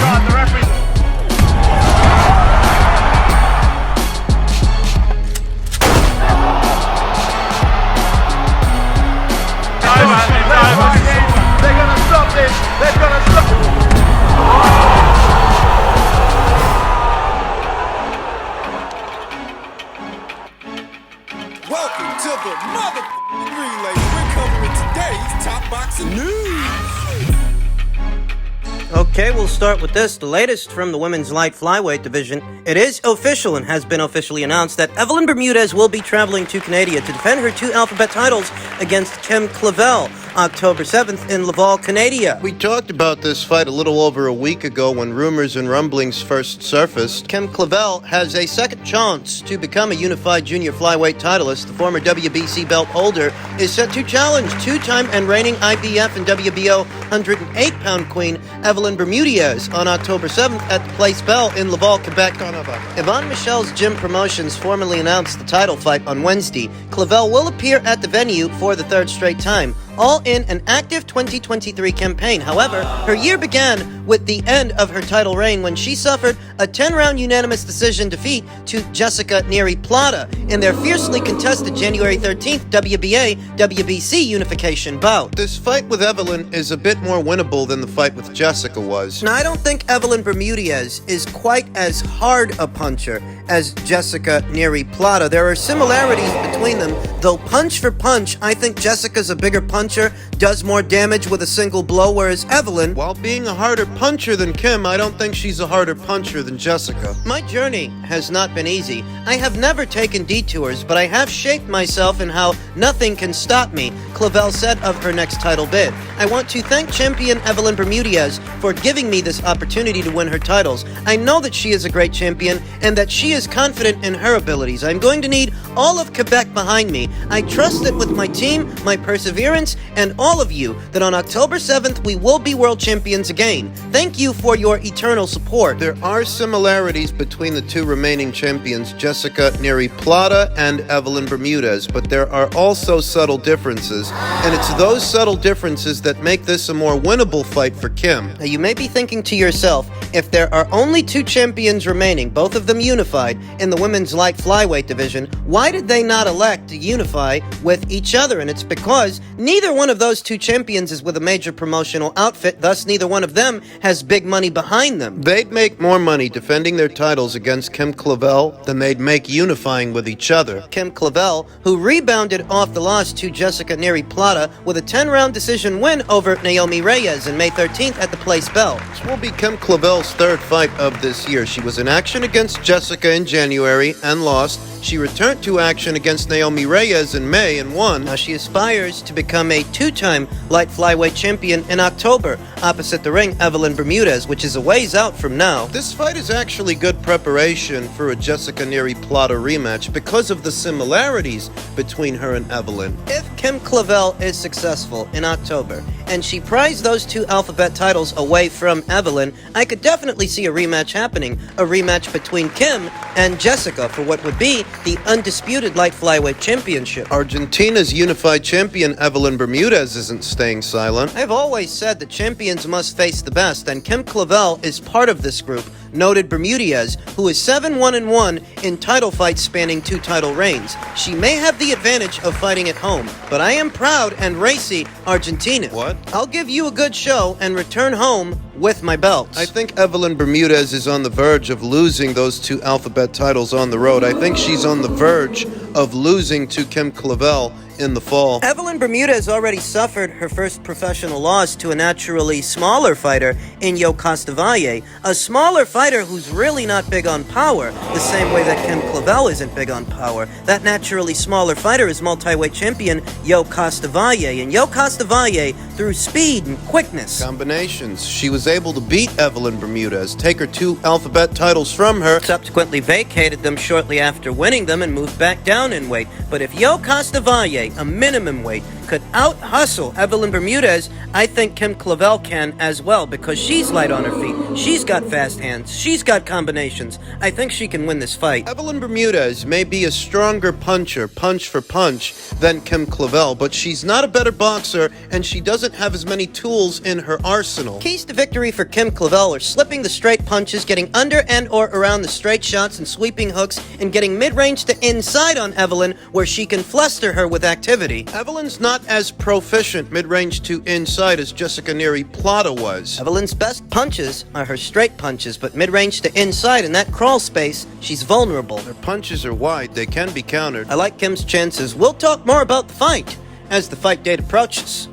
Welcome to the motherfucking relay. We're covering today's top boxing news. Okay, we'll start with this. The latest from the women's light flyweight division. It is official and has been officially announced that Evelyn Bermudez will be traveling to Canada to defend her 2 alphabet titles against Kim Clavel, October 7th in Laval, Canada. We talked about this fight a little over a week ago when rumors and rumblings first surfaced. Kim Clavel has a second chance to become a unified junior flyweight titleist. The former WBC belt holder is set to challenge 2-time and reigning IBF and WBO 108-pound queen Evelyn Bermudez on October 7th at the Place Bell in Laval, Quebec. Yvonne Michel's Gym Promotions formally announced the title fight on Wednesday. Clavel will appear at the venue for the 3rd straight time, all in an active 2023 campaign. However, her year began with the end of her title reign when she suffered a 10-round unanimous decision defeat to Jessica Neri Plata in their fiercely contested January 13th WBA-WBC unification bout. This fight with Evelyn is a bit more winnable than the fight with Jessica was. Now, I don't think Evelyn Bermudez is quite as hard a puncher as Jessica Neri Plata. There are similarities between them, though punch for punch, I think Jessica's a bigger puncher, does more damage with a single blow, whereas Evelyn, while being a harder puncher than Kim, I don't think she's a harder puncher than Jessica. My journey has not been easy. I have never taken detours, but I have shaped myself in how nothing can stop me, Clavel said of her next title bid. I want to thank champion Evelyn Bermudez for giving me this opportunity to win her titles. I know that she is a great champion and that she is confident in her abilities. I'm going to need all of Quebec behind me. I trust that with my team, my perseverance, and all of you, that on October 7th we will be world champions again. Thank you for your eternal support. There are similarities between the 2 remaining champions, Jessica Neri Plata and Evelyn Bermudez, but there are also subtle differences, and it's those subtle differences that make this a more winnable fight for Kim. Now, you may be thinking to yourself, if there are only 2 champions remaining, both of them unified, in the women's light flyweight division, why did they not elect to unify with each other? And it's because neither one of those 2 champions is with a major promotional outfit, thus neither one of them has big money behind them. They'd make more money defending their titles against Kim Clavel than they'd make unifying with each other. Kim Clavel, who rebounded off the loss to Jessica Neri Plata with a 10-round decision win over Naomi Reyes on May 13th at the Place Bell. This will be Kim Clavel's 3rd fight of this year. She was in action against Jessica in January and lost. She returned to action against Naomi Reyes in May and won. Now she aspires to become a 2-time light flyweight champion in October, opposite the ring Evelyn Bermudez, which is a ways out from now. This fight is actually good preparation for a Jessica Neri Plata rematch because of the similarities between her and Evelyn. If Kim Clavel is successful in October, and she prized those 2 alphabet titles away from Evelyn, I could definitely see a rematch happening. A rematch between Kim and Jessica for what would be the undisputed light flyweight championship. Argentina's unified champion Evelyn Bermudez isn't staying silent. I've always said that champions must face the best, and Kim Clavel is part of this group, noted Bermudez, who is 7-1-1 in title fights spanning 2 title reigns. She may have the advantage of fighting at home, but I am proud and racy Argentina. What? I'll give you a good show and return home with my belts. I think Evelyn Bermudez is on the verge of losing those 2 alphabet titles on the road. I think she's on the verge of losing to Kim Clavel in the fall. Evelyn Bermudez already suffered her first professional loss to a naturally smaller fighter in Yo Costavalle, a smaller fighter who's really not big on power, the same way that Kim Clavel isn't big on power. That naturally smaller fighter is multi-weight champion Yo Costavalle, and Yo Costavalle, through speed and quickness, combinations, she was able to beat Evelyn Bermudez, take her 2 alphabet titles from her, subsequently vacated them shortly after winning them and moved back down in weight. But if Yo Costavalle, a minimum weight, could out-hustle Evelyn Bermudez, I think Kim Clavel can as well, because she's light on her feet. She's got fast hands. She's got combinations. I think she can win this fight. Evelyn Bermudez may be a stronger puncher, punch for punch, than Kim Clavel, but she's not a better boxer, and she doesn't have as many tools in her arsenal. Keys to victory for Kim Clavel are slipping the straight punches, getting under and or around the straight shots and sweeping hooks, and getting mid-range to inside on Evelyn, where she can fluster her with activity. Evelyn's not as proficient mid-range to inside as Jessica Neri Plata was. Evelyn's best punches are her straight punches, but mid-range to inside in that crawl space, she's vulnerable. Her punches are wide, they can be countered. I like Kim's chances. We'll talk more about the fight as the fight date approaches.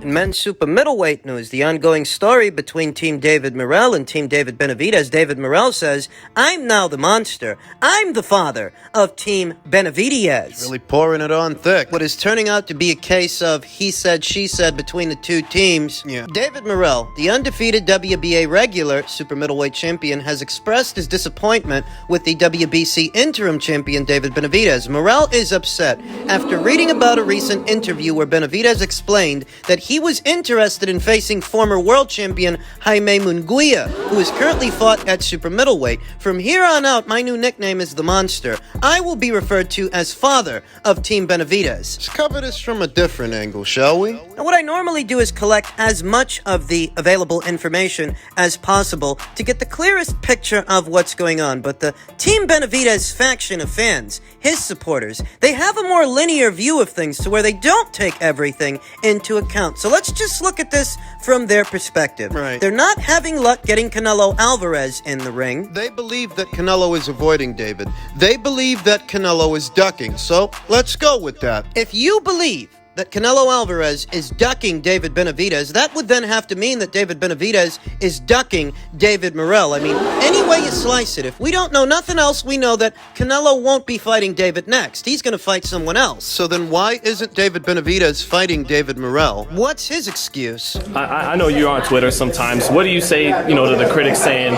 In men's super middleweight news, the ongoing story between Team David Morrell and Team David Benavidez. David Morrell says, "I'm now the monster. I'm the father of Team Benavidez." Really pouring it on thick. What is turning out to be a case of he said, she said between the two teams. Yeah. David Morrell, the undefeated WBA regular super middleweight champion, has expressed his disappointment with the WBC interim champion David Benavidez. Morrell is upset after reading about a recent interview where Benavidez explained that he was interested in facing former world champion Jaime Munguia, who is currently fought at super middleweight. "From here on out, my new nickname is the Monster. I will be referred to as father of Team Benavidez." Let's cover this from a different angle, shall we? Now, what I normally do is collect as much of the available information as possible to get the clearest picture of what's going on. But the Team Benavidez faction of fans, his supporters, they have a more linear view of things to where they don't take everything into account. So let's just look at this from their perspective. Right. They're not having luck getting Canelo Alvarez in the ring. They believe that Canelo is avoiding David. They believe that Canelo is ducking, so let's go with that. If you believe that Canelo Alvarez is ducking David Benavidez, that would then have to mean that David Benavidez is ducking David Morrell. I mean, any way you slice it, if we don't know nothing else, we know that Canelo won't be fighting David next. He's going to fight someone else. So then why isn't David Benavidez fighting David Morrell? What's his excuse? I know you're on Twitter sometimes. What do you say, to the critics saying,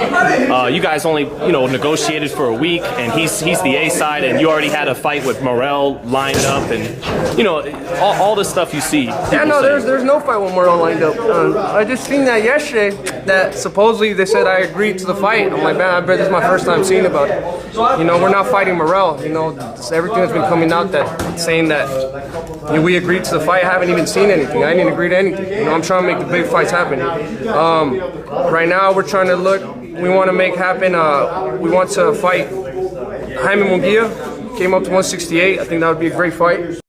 you guys only, negotiated for a week, and he's the A side, and you already had a fight with Morrell lined up, and all the stuff you see. Yeah, no, there's no fight with Morrell lined up. I just seen that yesterday, that supposedly they said I agreed to the fight. I'm like, man, I bet this is my first time seeing about it. We're not fighting Morrell. Everything that's been coming out that saying that we agreed to the fight. I haven't even seen anything. I didn't agree to anything. I'm trying to make the big fights happen. Right now, we're trying to look. We want to make happen. We want to fight Jaime Munguia. Came up to 168. I think that would be a great fight.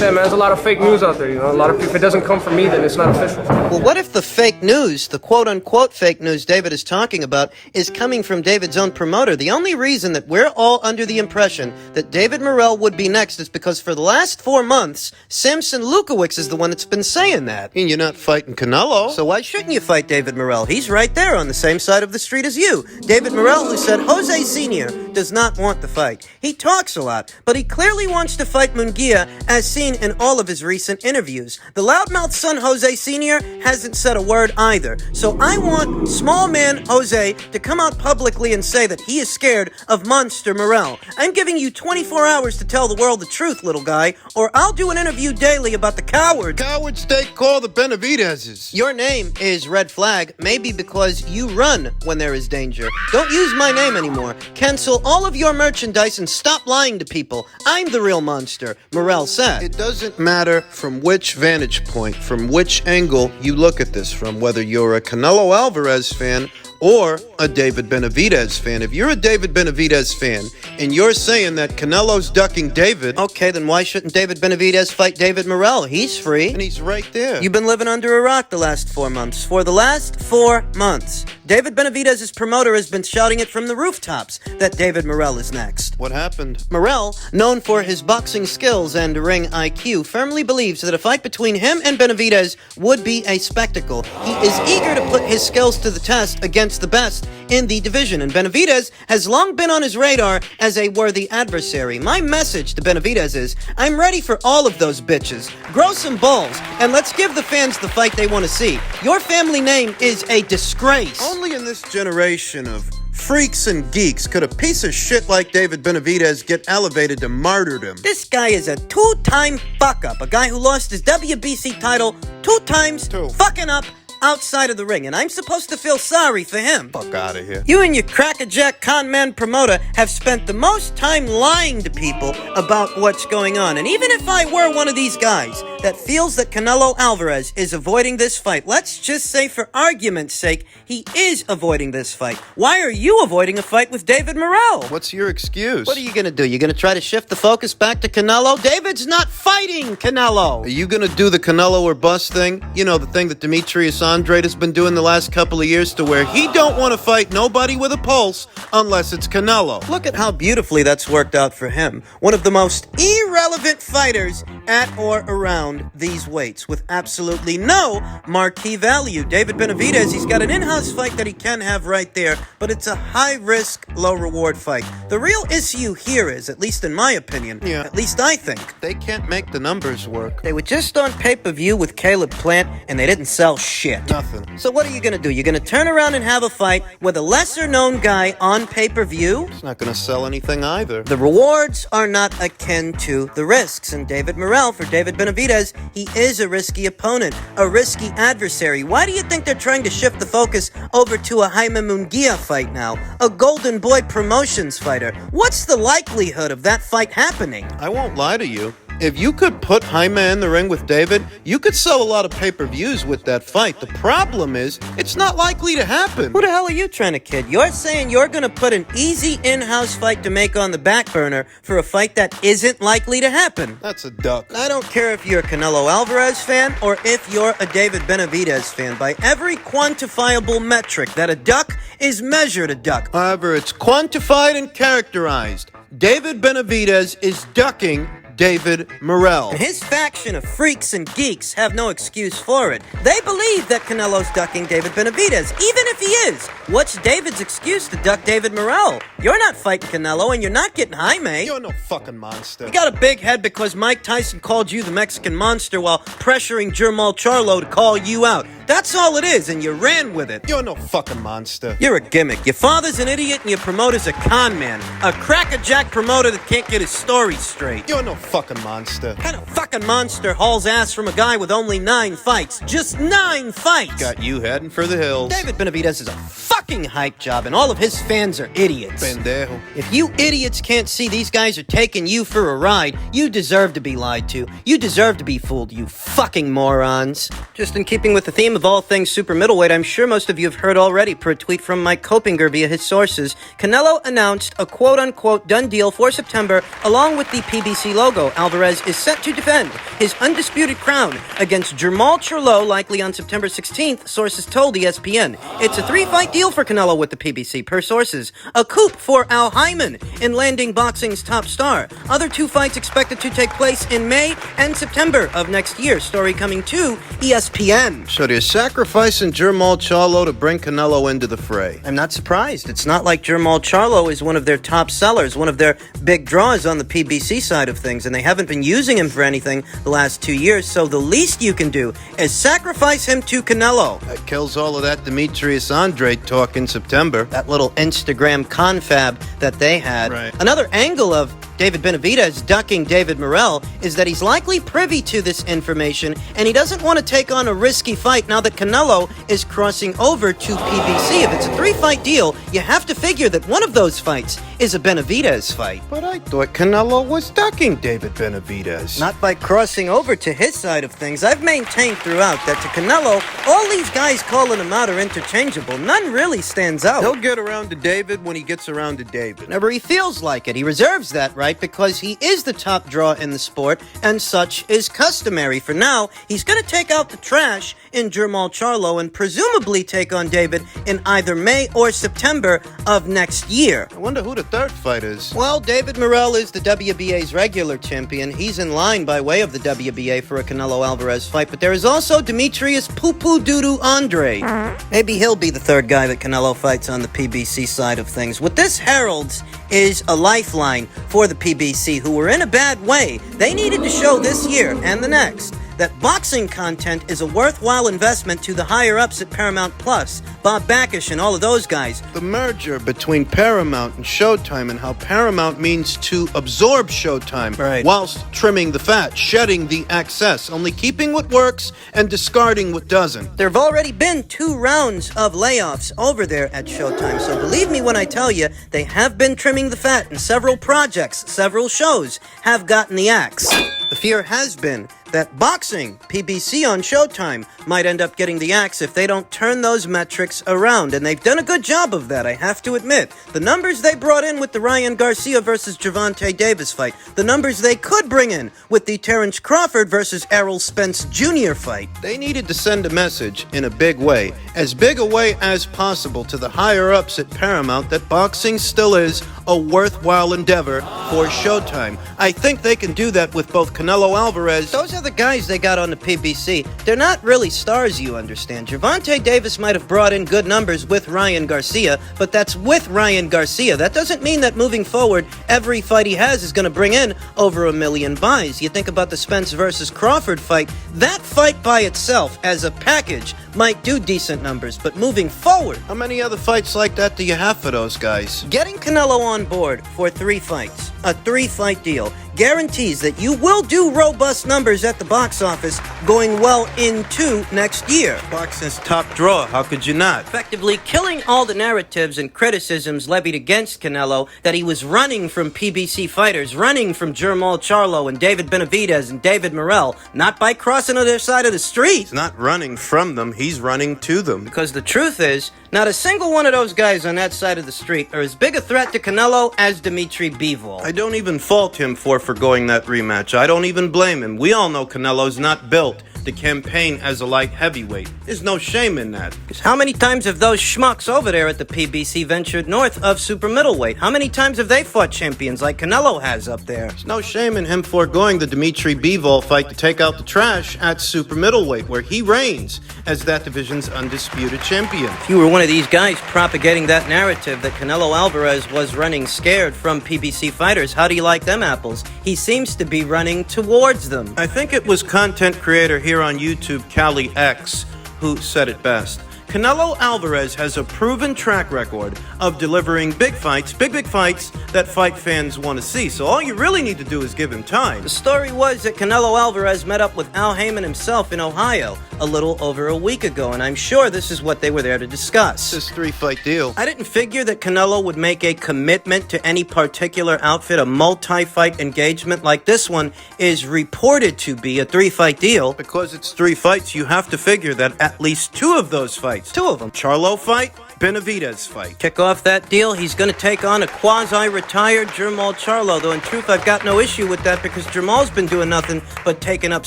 Man, there's a lot of fake news out there. A lot of people. If it doesn't come from me, then it's not official. Well, what if the fake news, the quote-unquote fake news David is talking about, is coming from David's own promoter? The only reason that we're all under the impression that David Morrell would be next is because for the last 4 months, Samson Lukowicz is the one that's been saying that. And you're not fighting Canelo. So why shouldn't you fight David Morrell? He's right there on the same side of the street as you. David Morrell, who said Jose Sr. does not want the fight. He talks a lot, but he clearly wants to fight Munguia, as seen in all of his recent interviews. The loudmouth son Jose Sr. hasn't said a word either. So I want small man Jose to come out publicly and say that he is scared of Monster Morrell. I'm giving you 24 hours to tell the world the truth, little guy, or I'll do an interview daily about the cowards. Cowards they call the Benavidezes. Your name is Red Flag, maybe because you run when there is danger. Don't use my name anymore. Cancel all of your merchandise and stop lying to people. I'm the real monster, Morrell said. It doesn't matter from which vantage point, from which angle you look at this from, whether you're a Canelo Alvarez fan or a David Benavidez fan. If you're a David Benavidez fan and you're saying that Canelo's ducking David, okay, then why shouldn't David Benavidez fight David Morrell? He's free. and he's right there. You've been living under a rock the last 4 months. For the last 4 months, David Benavidez's promoter has been shouting it from the rooftops that David Morrell is next. What happened? Morrell, known for his boxing skills and ring IQ, firmly believes that a fight between him and Benavidez would be a spectacle. He is eager to put his skills to the test against the best in the division, and Benavidez has long been on his radar as a worthy adversary. My message to Benavidez is, I'm ready for all of those bitches. Grow some balls, and let's give the fans the fight they want to see. Your family name is a disgrace. Only in this generation of freaks and geeks could a piece of shit like David Benavidez get elevated to martyrdom? This guy is a two-time fuck-up. A guy who lost his WBC title two times, fucking up outside of the ring, and I'm supposed to feel sorry for him. Fuck out of here. You and your crackerjack con man promoter have spent the most time lying to people about what's going on. And even if I were one of these guys that feels that Canelo Alvarez is avoiding this fight, let's just say for argument's sake, he is avoiding this fight. Why are you avoiding a fight with David Morrell? What's your excuse? What are you gonna do? You gonna try to shift the focus back to Canelo? David's not fighting Canelo! Are you gonna do the Canelo or bust thing? You know, the thing that Demetrius Andrade has been doing the last couple of years to where he don't want to fight nobody with a pulse unless it's Canelo. Look at how beautifully that's worked out for him. One of the most irrelevant fighters at or around these weights with absolutely no marquee value. David Benavidez, he's got an in-house fight that he can have right there, but it's a high-risk, low-reward fight. The real issue here is, at least in my opinion, at least I think, they can't make the numbers work. they were just on pay-per-view with Caleb Plant, and they didn't sell shit. Nothing. So what are you gonna do? You're gonna turn around and have a fight with a lesser-known guy on pay-per-view? It's not gonna sell anything either. The rewards are not akin to the risks, and David Morrell, for David Benavidez, he is a risky opponent, a risky adversary. Why do you think they're trying to shift the focus over to a Jaime Munguia fight now? A Golden Boy Promotions fighter. What's the likelihood of that fight happening? I won't lie to you. If you could put Jaime in the ring with David, you could sell a lot of pay-per-views with that fight. The problem is, it's not likely to happen. Who the hell are you trying to kid? You're saying you're going to put an easy in-house fight to make on the back burner for a fight that isn't likely to happen. That's a duck. I don't care if you're a Canelo Alvarez fan or if you're a David Benavidez fan. By every quantifiable metric that a duck is measured a duck. However, it's quantified and characterized. David Benavidez is ducking David Morrell. And his faction of freaks and geeks have no excuse for it. They believe that Canelo's ducking David Benavidez, even if he is. What's David's excuse to duck David Morrell? You're not fighting Canelo, and you're not getting Jaime. You're no fucking monster. You got a big head because Mike Tyson called you the Mexican monster while pressuring Jermall Charlo to call you out. That's all it is, and you ran with it. You're no fucking monster. You're a gimmick. Your father's an idiot, and your promoter's a con man. A crackerjack promoter that can't get his story straight. You're no fucking monster. What kind of fucking monster hauls ass from a guy with only 9 fights? Just 9 fights! Got you heading for the hills. David Benavidez is a fucking hype job, and all of his fans are idiots. Pendejo. If you idiots can't see these guys are taking you for a ride, you deserve to be lied to. You deserve to be fooled, you fucking morons. Just in keeping with the theme of all things super middleweight, I'm sure most of you have heard already per a tweet from Mike Kopinger via his sources. Canelo announced a quote-unquote done deal for September along with the PBC logo. Alvarez is set to defend his undisputed crown against Jermall Charlo, likely on September 16th, sources told ESPN. It's a 3-fight deal for Canelo with the PBC, per sources. A coup for Al Hyman in landing boxing's top star. Other 2 fights expected to take place in May and September of next year. Story coming to ESPN. So they're sacrificing Jermall Charlo to bring Canelo into the fray. I'm not surprised. It's not like Jermall Charlo is one of their top sellers, one of their big draws on the PBC side of things, and they haven't been using him for anything the last 2 years, so the least you can do is sacrifice him to Canelo. That kills all of that Demetrius Andrade talk in September. That little Instagram confab that they had. Right. Another angle of David Benavidez ducking David Morrell is that he's likely privy to this information, and he doesn't want to take on a risky fight now that Canelo is crossing over to PBC. If it's a 3-fight deal, you have to figure that one of those fights is a Benavidez fight. But I thought Canelo was ducking David Benavidez. Not by crossing over to his side of things. I've maintained throughout that to Canelo, all these guys calling him out are interchangeable. None really stands out. He'll get around to David when he gets around to David. Whenever he feels like it. He reserves that right because he is the top draw in the sport, and such is customary. For now, he's going to take out the trash in Jermall Charlo and presumably take on David in either May or September of next year. I wonder who the third fight is. Well, David Morrell is the WBA's regular champion. He's in line by way of the WBA for a Canelo Alvarez fight, but there is also Demetrius Poo-Poo-Doo-Doo Andrade. Maybe he'll be the third guy that Canelo fights on the PBC side of things. What this heralds is a lifeline for the PBC, who were in a bad way. They needed to show this year and the next that boxing content is a worthwhile investment to the higher-ups at Paramount Plus, Bob Backish and all of those guys. The merger between Paramount and Showtime, and how Paramount means to absorb Showtime, Right, whilst trimming the fat, shedding the excess, only keeping what works and discarding what doesn't. There have already been 2 rounds of layoffs over there at Showtime, so believe me when I tell you, they have been trimming the fat, and several projects, several shows have gotten the axe. The fear has been that boxing, PBC on Showtime, might end up getting the axe if they don't turn those metrics around, and they've done a good job of that, I have to admit. The numbers they brought in with the Ryan Garcia versus Gervonta Davis fight, the numbers they could bring in with the Terrence Crawford versus Errol Spence Jr. fight. They needed to send a message in a big way, as big a way as possible, to the higher-ups at Paramount that boxing still is a worthwhile endeavor for Showtime. I think they can do that with both Canelo Alvarez. Those are the guys they got on the PBC. They're not really stars, you understand. Gervonta Davis might have brought in good numbers with Ryan Garcia, but that's with Ryan Garcia. That doesn't mean that moving forward, every fight he has is going to bring in over 1 million buys. You think about the Spence versus Crawford fight, that fight by itself, as a package, might do decent numbers, but moving forward, How many other fights like that do you have for those guys? getting Canelo on board for 3 fights, a 3-fight deal, guarantees that you will do robust numbers at the box office going well into next year. Boxing's top draw, how could you not? Effectively killing all the narratives and criticisms levied against Canelo that he was running from PBC fighters, running from Jermall Charlo and David Benavidez and David Morrell, not by crossing to their side of the street. He's not running from them, he's running to them. Because the truth is, not a single one of those guys on that side of the street are as big a threat to Canelo as Dimitri Bivol. I don't even fault him for forgoing that rematch. I don't even blame him. We all know Canelo's not built to campaign as a light heavyweight. There's no shame in that. Because how many times have those schmucks over there at the PBC ventured north of super middleweight? How many times have they fought champions like Canelo has up there? There's no shame in him foregoing the Dimitri Bivol fight to take out the trash at super middleweight, where he reigns as that division's undisputed champion. If you were one of these guys propagating that narrative that Canelo Alvarez was running scared from PBC fighters, how do you like them apples? He seems to be running towards them. I think it was content creator here on YouTube, Cali X, who said it best. Canelo Alvarez has a proven track record of delivering big fights that fight fans want to see. So all you really need to do is give him time. The story was that Canelo Alvarez met up with Al Heyman himself in Ohio a little over a week ago, and I'm sure this is what they were there to discuss. This 3-fight deal. I didn't figure that Canelo would make a commitment to any particular outfit, a multi-fight engagement like this one is reported to be a 3-fight deal. Because it's 3 fights, you have to figure that at least 2 of those fights, 2 of them. Charlo fight, Benavidez fight. Kick off that deal, he's going to take on a quasi-retired Jermall Charlo, though in truth I've got no issue with that because Jermall's been doing nothing but taking up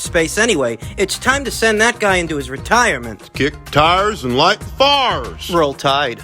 space anyway. It's time to send that guy into his retirement. Kick tires and light fires. Roll Tide.